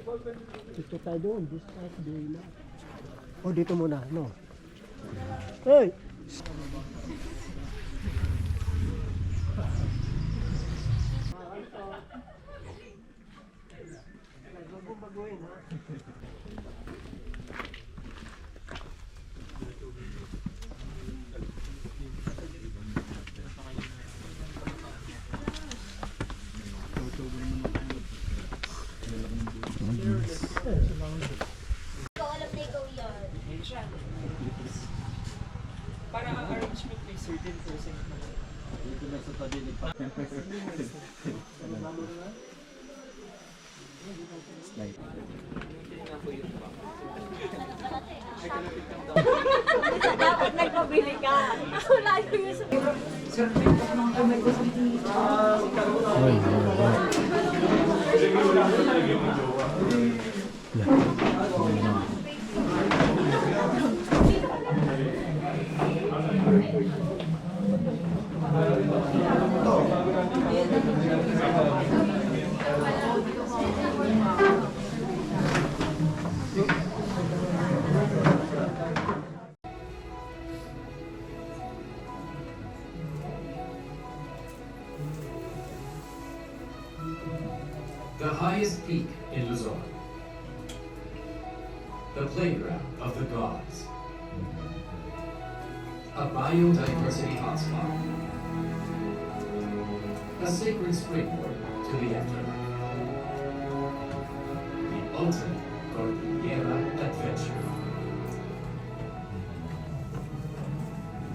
Dito tayo doon. This side doon na. Oh, dito muna. No. Hey! Baguhin ha. Para ang arrangement may certain person. Dito na sa tabi ni Pa. Slide. Dapat nagpabili ka. Wala yung sa... The highest peak in Luzon. The playground of the gods. A biodiversity hotspot. A sacred springboard to the afterlife. The ultimate Cordillera adventure.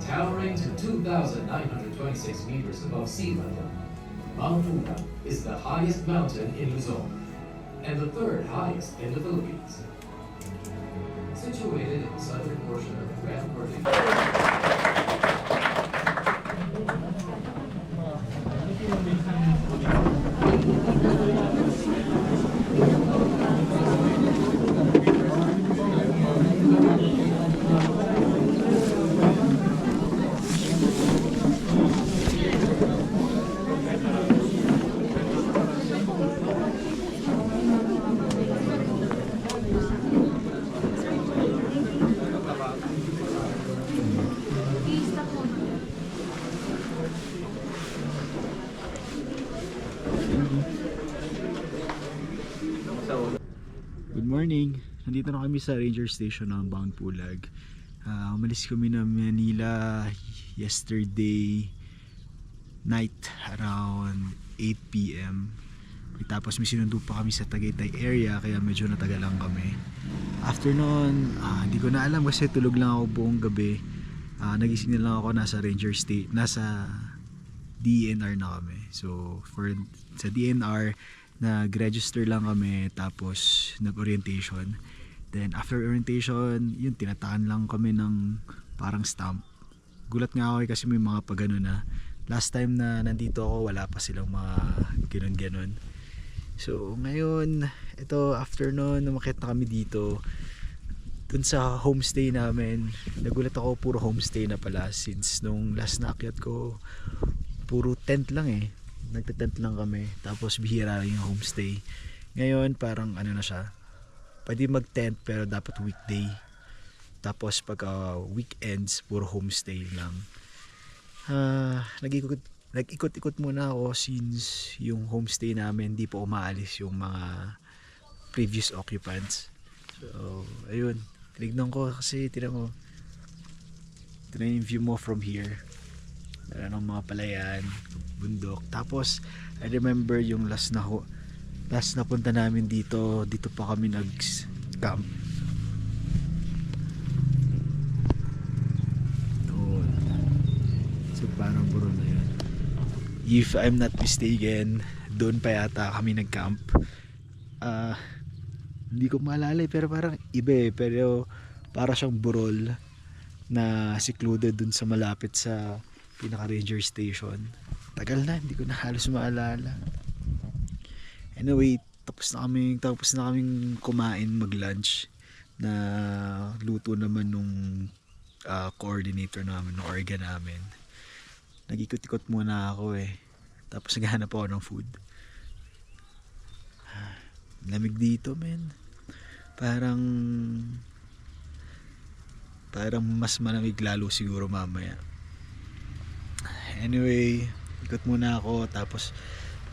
Towering to 2,926 meters above sea level, Mount Una is the highest mountain in Luzon and the third highest in the Philippines. Situated in the southern portion of the Grand Cordillera. Good morning! Nandito na kami sa Ranger Station ng Bound Pulag. Umalis kami ng Manila yesterday night around 8 PM. Tapos may sinundo pa kami sa Tagaytay area kaya medyo natagalan kami. After noon, hindi ko na alam kasi tulog lang ako buong gabi. Nagising na lang ako nasa Ranger State, nasa DNR na kami. So sa DNR nag-register lang kami tapos nag-orientation. Then after orientation, yun tinatakan lang kami ng parang stamp. Gulat nga ako kasi may mga pagano na. Last time na nandito ako wala pa silang mga ganun-ganun. So ngayon, ito afternoon umakyat na kami dito. Dun sa homestay namin, nagulat ako puro homestay na pala since nung last na akyat ko puro tent lang eh. Nagte-tent lang kami tapos bihira lang yung homestay. Ngayon parang ano na siya, pwede mag-tent pero dapat weekday, tapos pag weekends puro homestay lang. Nag-ikot-ikot muna ako since yung homestay namin di pa umaalis yung mga previous occupants. So ayun, tinignan ko kasi tignan yung view mo from here. Meron ng mga palayan, bundok. Tapos I remember yung last na punta namin dito pa kami nag-camp. Doon. So parang buro na yun. If I'm not mistaken, doon pa yata kami nag-camp. Hindi ko maalala pero parang iba eh. Pero para siyang burol na secluded dun sa malapit sa pinaka ranger station. Tagal na, hindi ko na halos maalala. Anyway, tapos na kaming kumain, mag-lunch na luto naman nung coordinator namin, ng orga namin. Nag-ikot-ikot muna ako eh. Tapos naghahanap ako ng food. Lamig dito, men. Parang mas malamig lalo siguro mamaya. Anyway, ikot muna ako, tapos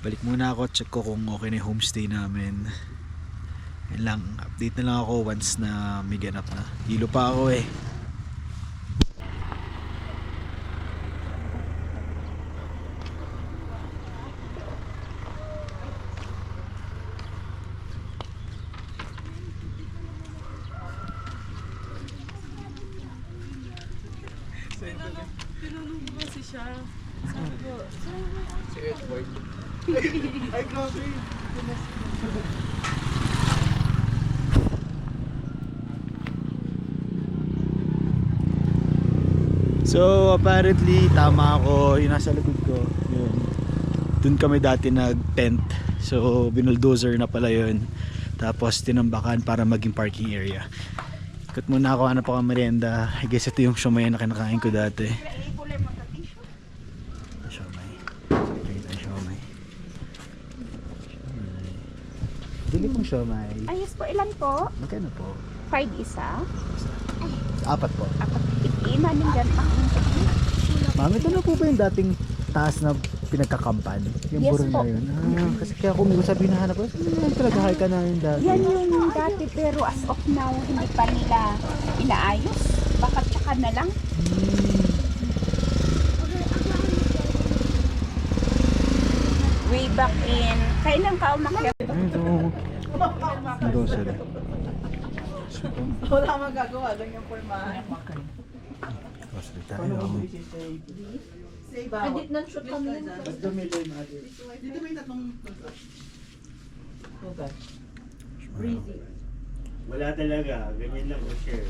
balik muna ako, check ko kung okay na yung homestay namin. Yan lang, update na lang ako once na may ganap na. Hilo pa ako eh. Tinanong ko kasi siya. Sabi ko, So apparently tama ako, yung nasa likod ko yun. Doon kami dati nag-tent. So binuldozer na pala yun. Tapos tinambakan para maging parking area. Ikot muna ako, hanap ako merienda. I guess ito yung siomay na kinakain ko dati. Siomay. Ito yung siomay. Bili pong siomay. Ayos po, ilan po? Magkano po? 5 isa. 4 po. Apat iman din dyan. Ma'am, ito na po ba yung dating taas na pinagkakampan? Yung Yes burol po. na yun? Kasi kaya kung may sabihin na hanap ko, talaga ka na yung dati. Yan yung dati pero as of now, hindi pa nila inaayos. Baka tsaka na lang. Way back in, kailan ka umakyat? Ito. Grocery. wala magagawa lang yung formahan. Grocery tayo. Edit ng shoot kami. Dito may tatlong Wala talaga, ganyan lang o share.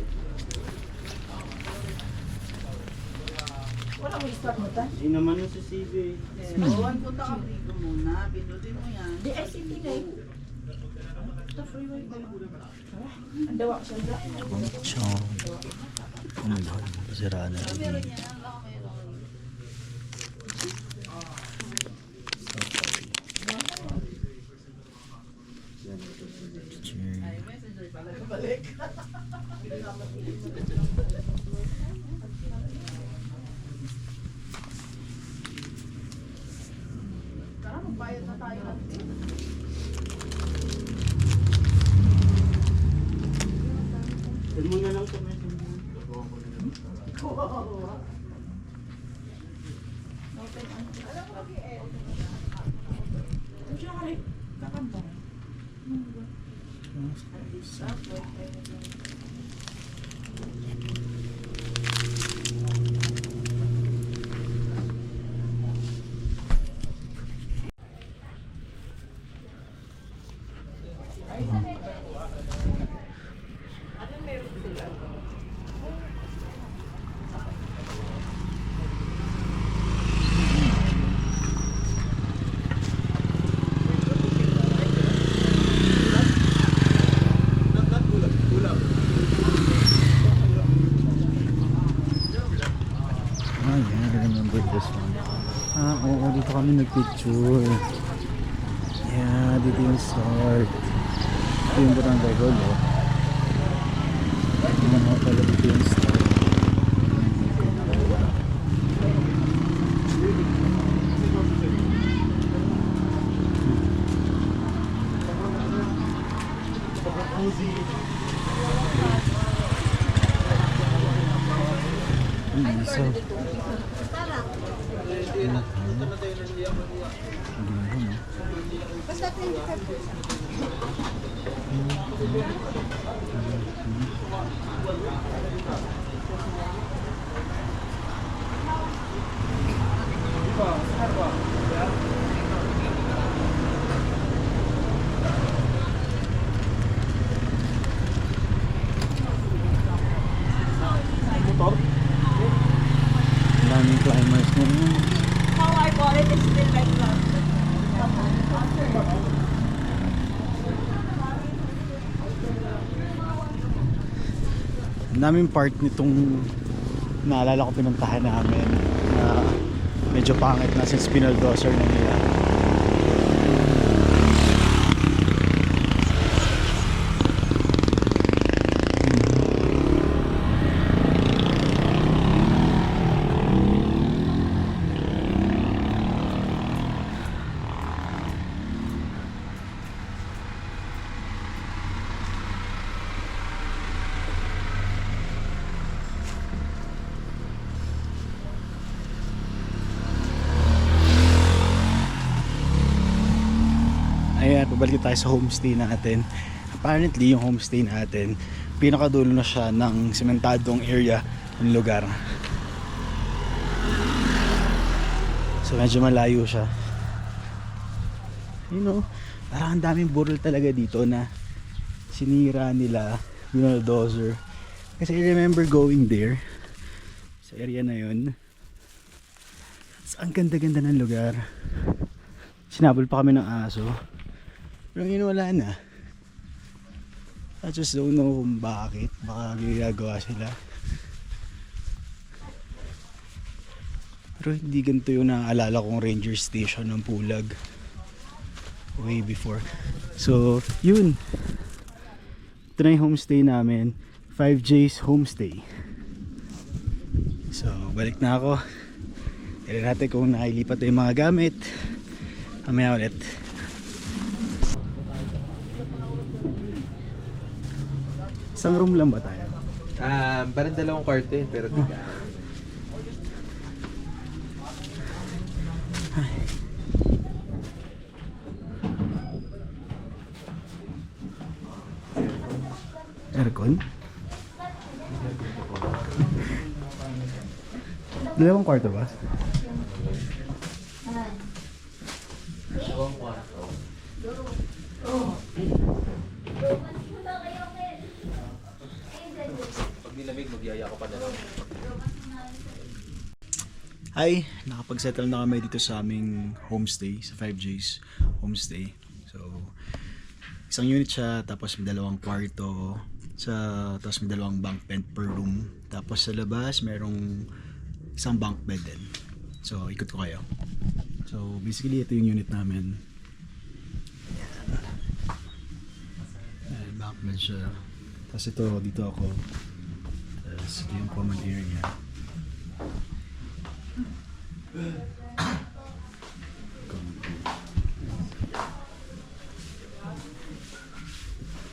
Wala mo i-start mo ta? Hindi naman yung sa CV. Punta ka dito muna. Binutin mo yan. Di ICT na eh. Ito freeway ba? Ang dawa siya. So, oh my god, siraan na. Doon mo na lang sa medyo. Ay, I remember this one. Oo, dito kami nagpicture. Yeah, dito yung start. Ito yung barangay hall, oh. Ano pala dito yung start. So, daming climbers na yun. How I bought it is still like that. Ang daming part nitong naalala ko pinuntahan namin na medyo pangit na since pinuldozer na nila. balik tayo sa homestay natin. Apparently yung homestay natin, pinakadulo na siya ng sementadong area ng lugar. So medyo malayo siya. You know, parang ang daming burol talaga dito na sinira nila, bulldozer. Kasi I remember going there sa area na yun. Ang ganda-ganda ng lugar. Sinabol pa kami ng aso. Pero ngayon wala na. I just don't know kung bakit. Baka ginagawa sila. Pero hindi ganito yung naaalala kong ranger station ng Pulag. Way before. So, yun. Ito na yung homestay namin. 5J's Homestay. So, balik na ako. Tignan natin kung nakilipat na yung mga gamit. Mamaya ulit. Isang room lang ba tayo? Parang 2 kwarto yun, pero tiga. Aircon? 2 kwarto ba? Pag nilamig, magyaya ko pa na lang. Hi, nakapag-settle na kami dito sa aming homestay, sa 5J's Homestay. So, isang unit siya, tapos may 2 kwarto, tapos may 2 bunk bed per room. Tapos sa labas, merong isang bunk bed din. So, ikot ko kayo. So, basically, ito yung unit namin. Ayan, bunk bed siya. Tapos ito, dito ako. Tapos ito yung common area.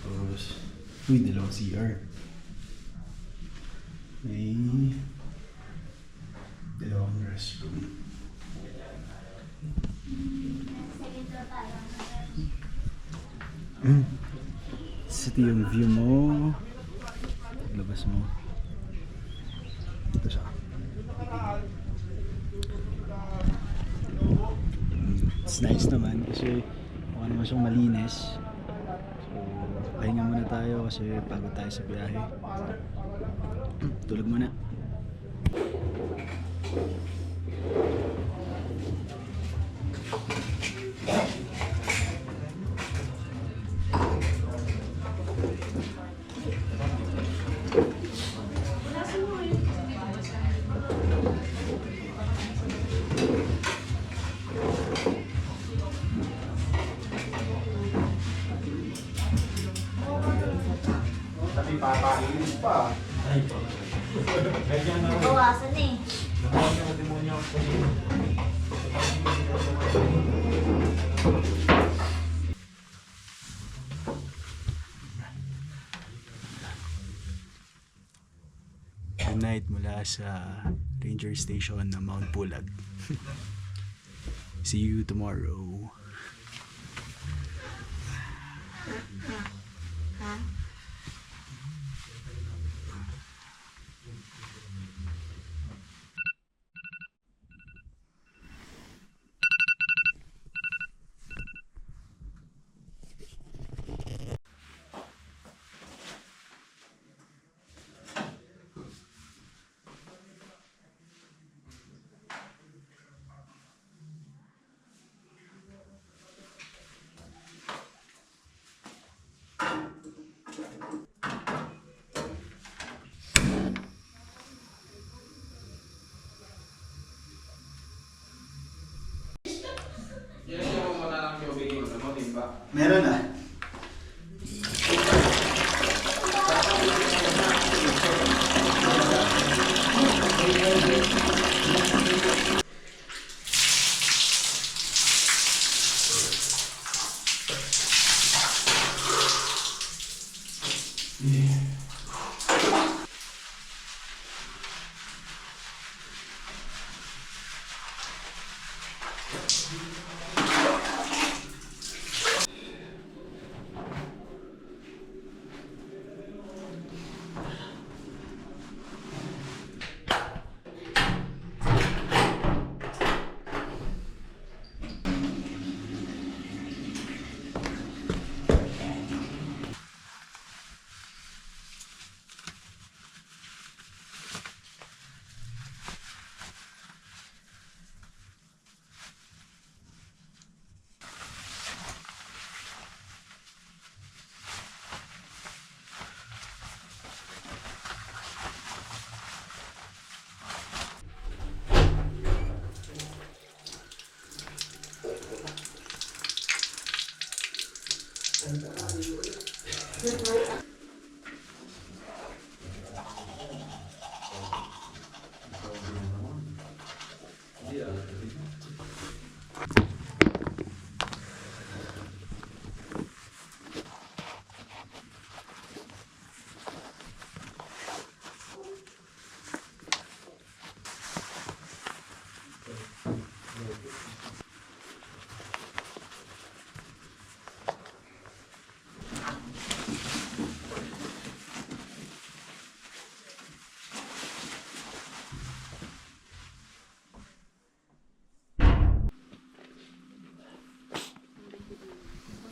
Tapos, uy, 2 CR. May 2 restroom. So, ito yung view mo. Paglabas mo. Ito siya. It's nice naman kasi mukha naman siyang malinis. So, pahinga muna tayo kasi pagod tayo sa biyahe. Tulog muna. Bawasan eh. Good night mula sa Ranger Station ng Mount Pulag. See you tomorrow. Meron na.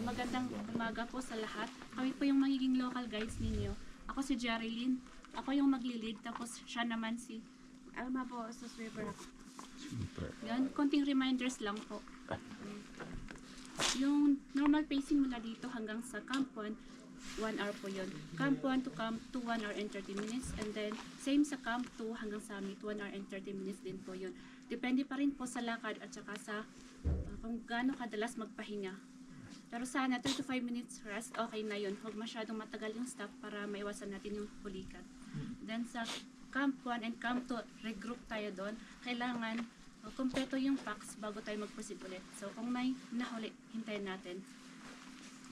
Magandang umaga po sa lahat. Kami po yung magiging local guides ninyo. Ako si Jerilyn. Ako yung magli-lead. Tapos siya naman si Alma po sa sweeper. Yan, konting reminders lang po. Yung normal pacing mula dito hanggang sa Camp 1, 1 hour po yun. Camp 1 to Camp 2, 1 hour and 30 minutes. And then, same sa Camp 2 hanggang Summit, 1 hour and 30 minutes din po yun. Depende pa rin po sa lakad at saka sa kung gaano kadalas magpahinga. Pero sana 3 to 5 minutes rest, okay na yun. Huwag masyadong matagal yung stop para maiwasan natin yung hulikan. Then sa Camp 1 and Camp 2, regroup tayo doon. Kailangan kumpleto yung packs bago tayo mag-proceed ulit. So kung may nahuli, hintayin natin.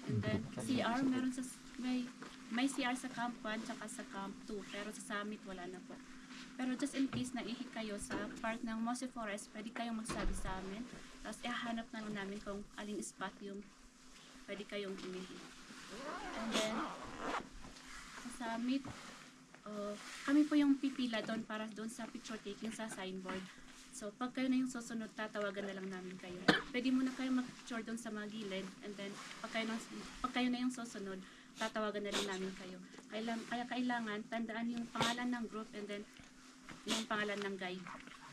And then CR, meron sa may CR sa Camp 1 tsaka sa Camp 2. Pero sa Summit wala na po. Pero just in case na ihi kayo sa part ng Mossy Forest, pwede kayong magsabi sa amin. Tapos ihahanap na lang namin kung aling spot yung pwede kayong umihi. And then, sa Summit, kami po yung pipila doon para doon sa picture taking sa signboard. So, pag kayo na yung susunod, tatawagan na lang namin kayo. Pwede muna kayo mag-picture doon sa mga gilid, and then, pag kayo na yung susunod, tatawagan na lang namin kayo. Kaya kailangan, tandaan yung pangalan ng group, and then, yung pangalan ng guide.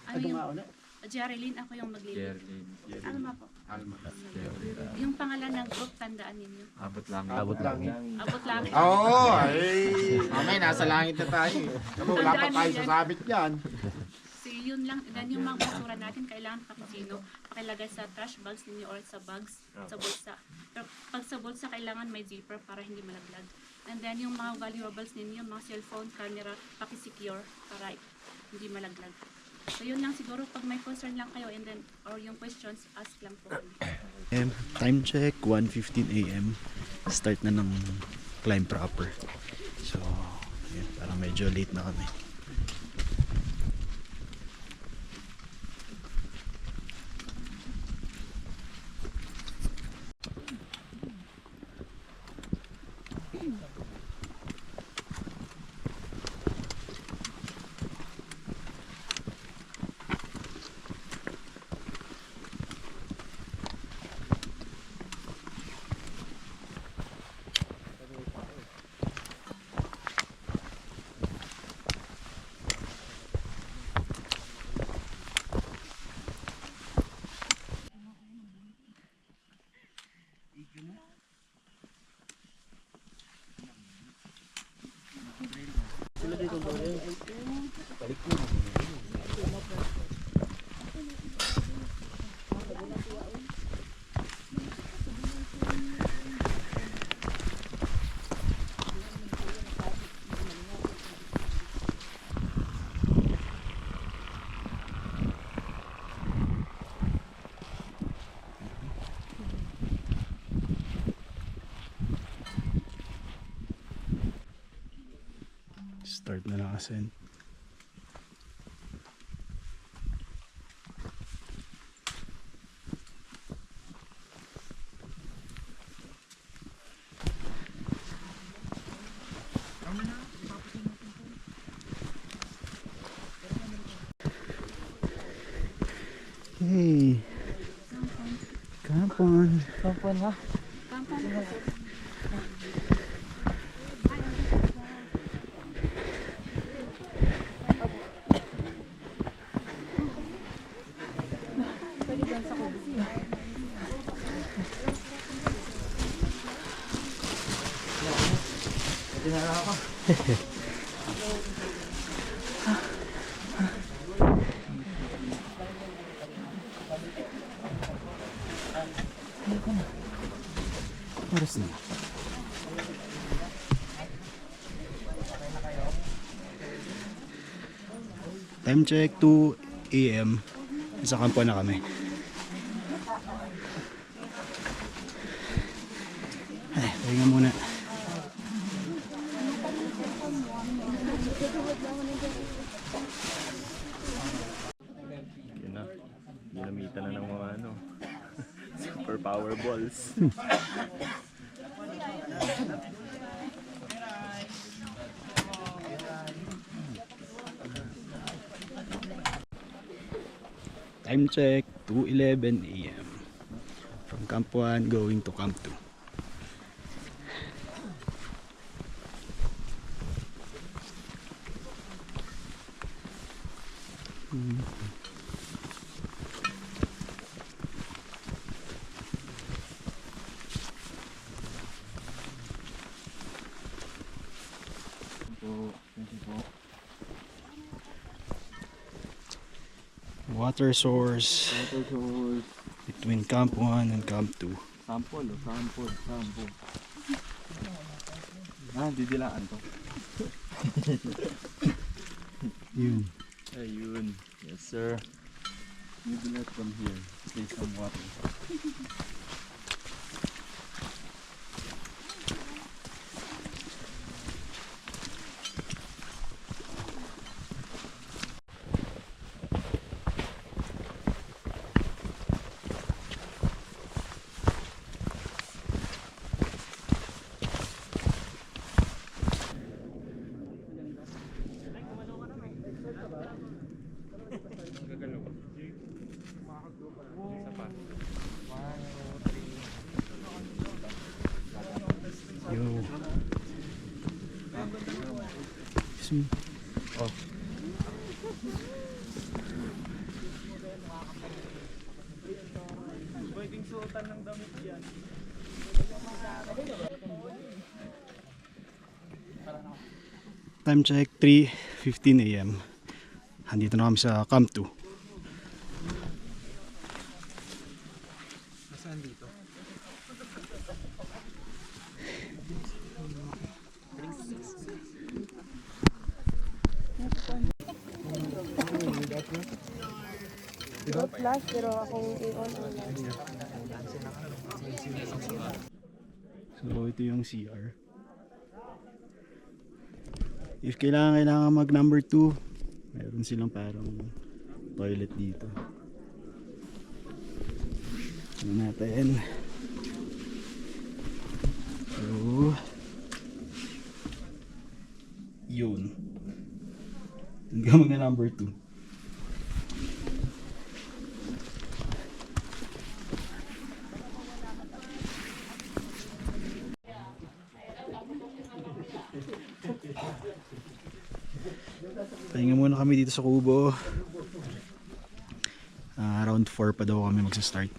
Ano yung Jerilyn, ako yung maglilid. Alma po. Yung pangalan ng group, tandaan ninyo. Abot lang. Abot lang. Oo, mamay nasa langit na tayo. Wala pa tayo sasabit yan. So, yun lang. Then yung mga basura natin, kailangan pakilagay sa trash bags ninyo or sa bags, sa bulsa. Pero pag sa bulsa, kailangan may zipper para hindi malaglag. And then yung mga valuables ninyo, mga cellphone, camera, pakisecure para hindi malaglag. So yun lang siguro, pag may concern lang kayo and then or yung questions, ask lang po. Time check, 1:15 AM. Start na ng climb proper. So, yun, parang medyo late na kami. Start na lang asin. Hey. Kampon. Kampon ha? Oras na. Time check 2 AM. Sa kampo na kami. Ay, pahinga muna. Yun na. Ginamitan na ng mga ano. Super power balls. Time check 2:11 AM. From Camp 1 going to Camp 2. Water source between Camp 1 and Camp 2. Sample. Didilaan to. Yun. Ayun. Yes, sir. You do not come here. Take some water. Yo. Excuse me. Oh. Time check 3:15 AM. Andito na kami sa Camp 2. Nasaan dito? So ito yung CR. If kailangan mag number 2, meron silang parang toilet dito. Ano natin? So yun. Hanggang mag number 2. Pahinga muna kami dito sa Kubo. Around 4 pa daw kami magsa-start.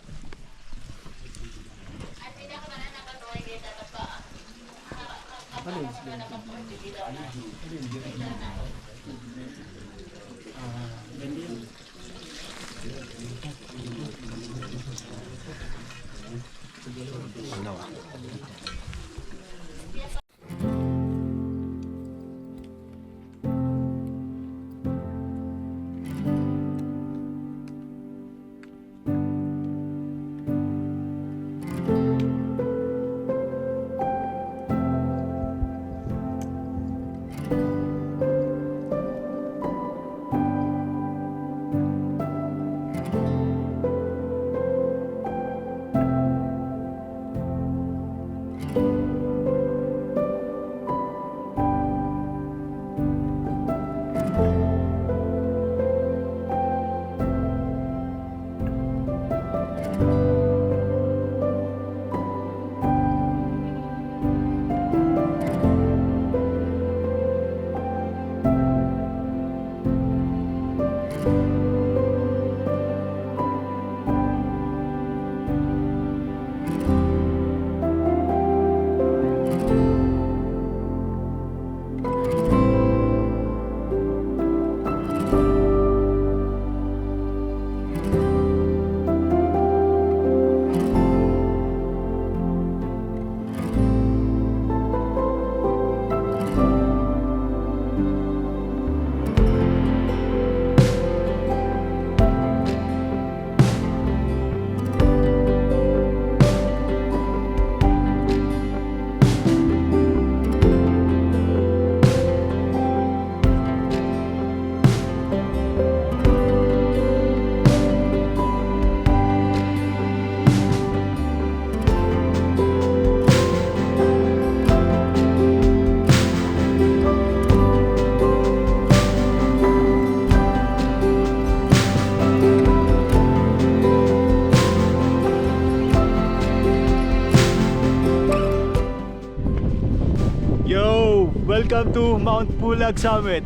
Yo! Welcome to Mount Pulag Summit.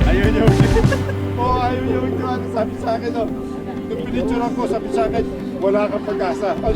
Ayun yung Oo, ayaw niya magtiwala. Sabi sa akin, oh. Nung pinicturean ko, sabi sa akin, wala kang pag-asa. Oh,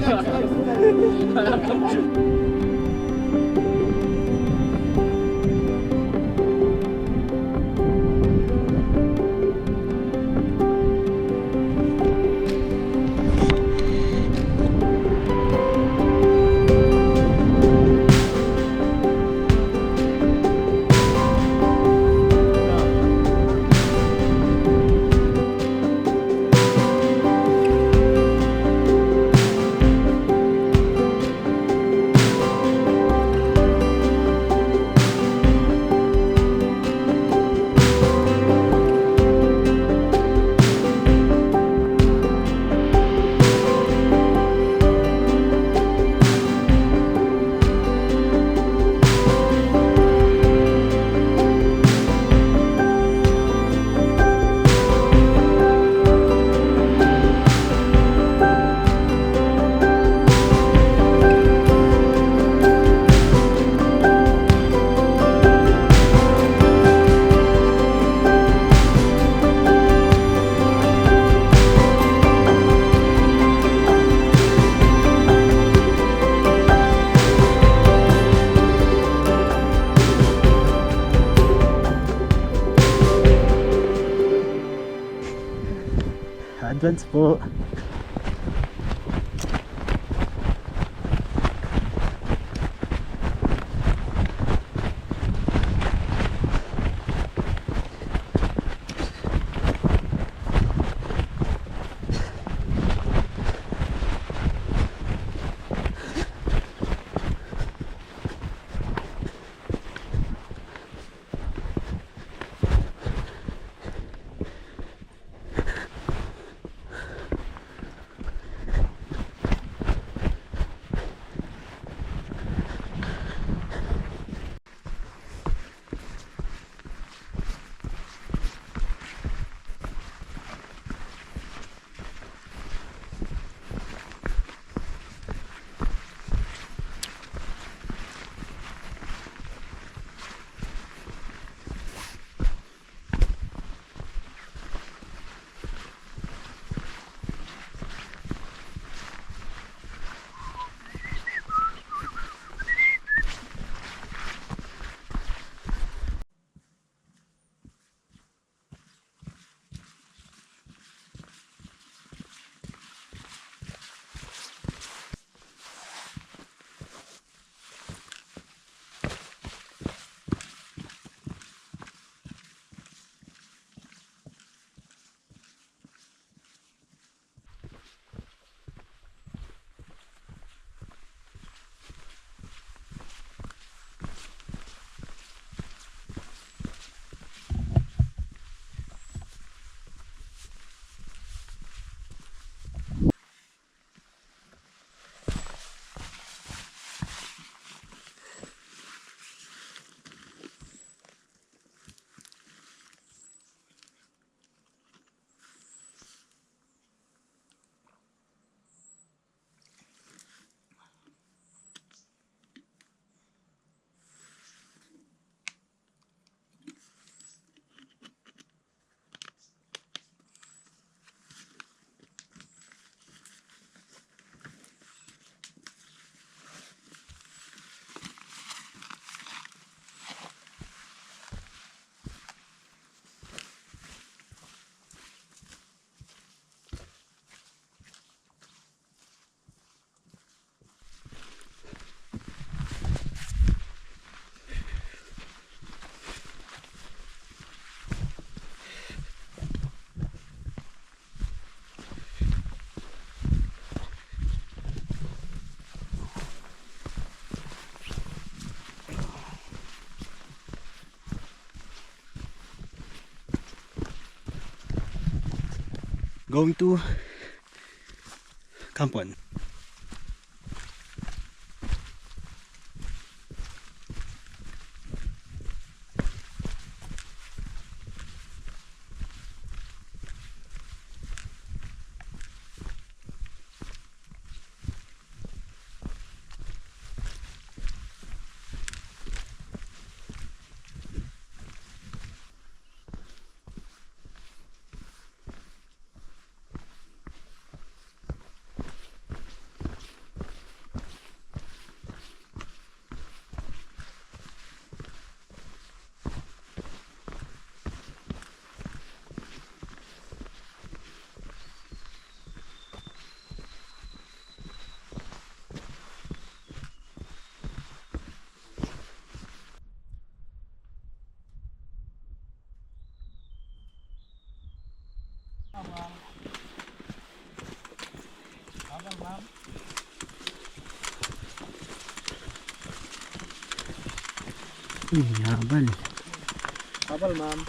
advance po. going to Camp 1. Habal. Habal, ma'am.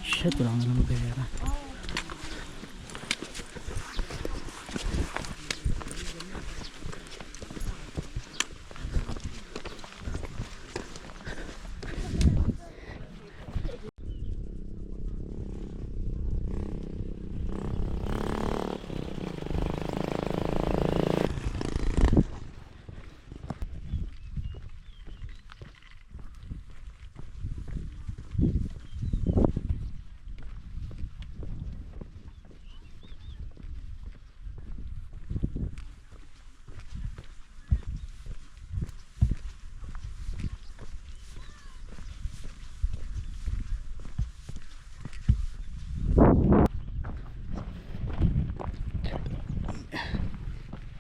Shit, wala nga naman pera.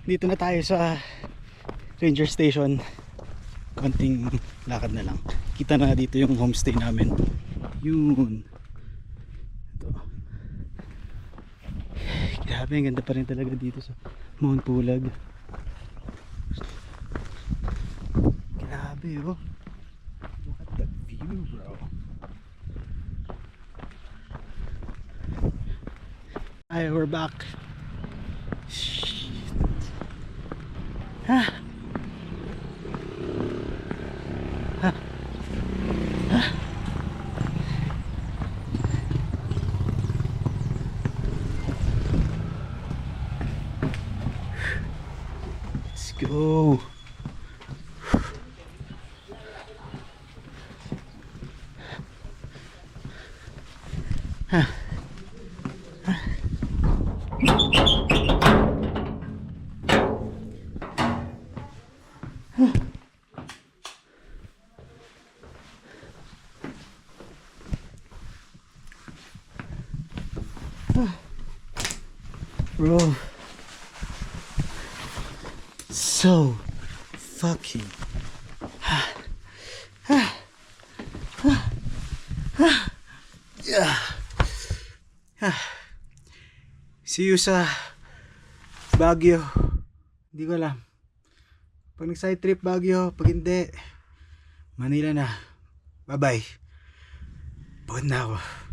Dito na tayo sa ranger station. Konting lakad na lang. Kita na dito yung homestay namin. Yun. Ito. Grabe, ang ganda pa rin talaga dito sa Mount Pulag. Grabe, oh. Look at that view, bro. Hi, we're back. Ah. Ah. Ah. Let's go. Ah. Bro, so fucking yeah. See you sa Baguio. Hindi ko alam pag nag side trip Baguio, pag hindi Manila na. Bye bye. Pagod na ako.